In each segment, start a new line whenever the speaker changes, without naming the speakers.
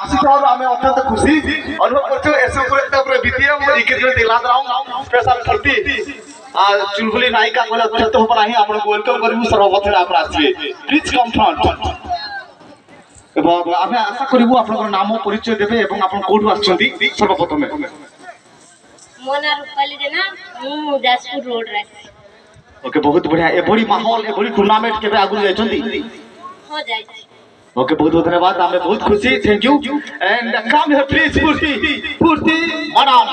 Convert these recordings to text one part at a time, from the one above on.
ଆସିଥିବାରୁ ଆମେ ଅତ୍ୟନ୍ତ ଖୁସି ଅନୁଭବ କରୁଛୁ। ଏସବୁ ପରେ ବିଦ୍ୟା ସ୍ପେଶାଲ ଛୁଟି ଚୁଲବୁଲି ନାୟିକା କହିଲେ ଅତ୍ୟନ୍ତ ହେବ ନାହିଁ। ଆପଣଙ୍କୁ ୱେଲକମ୍ କରିବୁ ସର୍ବପ୍ରଥମେ ଆପଣ ଆସିବେ ପ୍ଲିଜ୍ କମ୍ ଫ୍ରଣ୍ଟ। ଏବଂ ଆମେ ଆଶା କରିବୁ ଆପଣଙ୍କର ନାମ ପରିଚୟ ଦେବେ ଏବଂ ଆପଣ କୋଉଠୁ ଆସିଛନ୍ତି ସର୍ବପ୍ରଥମେ।
ମୋ ନାଁ ରୂପାଲି ଜେନା, ମୁଁ ଯାଜପୁର ରୋଡରେ ଆସିଛି।
ओके बहुत बढ़िया। एभली माहौल एभली टूर्नामेंट केबे आगु जायछंती?
हो जायछि।
ओके बहुत बहुत धन्यवाद। हमें बहुत खुशी। Thank you and come here please पूर्ति मैडम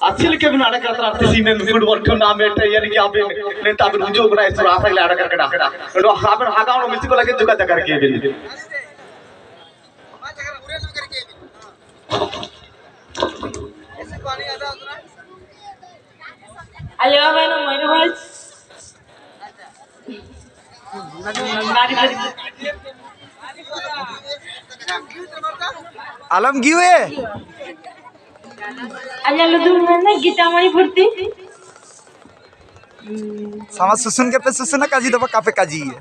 असिल के बिना अडक करता आरती सीन फुटबॉल टूर्नामेंट यानी कि आप नेता बिन जो गुना इस रात ले अडक करकड़ा लो हाबन हागाव मिस को लगे जुका जकर के बिन
ऐसे पानी आता उतना
अलिया मैंने मेरे भाई
आलम क्यों है
अलिया लुदु मैंने गीता मणि फुर्ती
sama susun ke pe susun kaji dapat kafe kaji है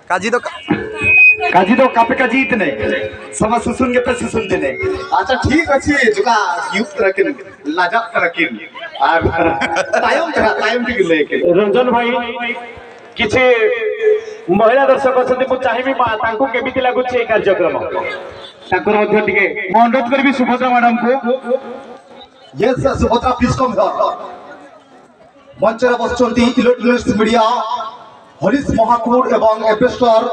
काजी तो काफे काजी इतने समझ सुन के पैसे सुन देने।
अच्छा ठीक अच्छे जुका गिफ्ट रखिन लाजक रखिन और टाइम भी लेके
रंजन भाई किसी महिला दर्शक अछंती मु चाहिबी तांको केबिति लागुची ए कार्यक्रम
ताकर मध्य टिके मैं अनुरोध करबी सुभद्रा मैडम को। Yes Subhadra please come here. मंच रे बसचंती इलेक्ट्रॉनिक्स मीडिया हरीश महाकुर एवं एवेस्टर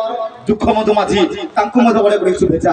दुख मधुमाझी तांको मध बड़े बड़ी शुभेच्छा।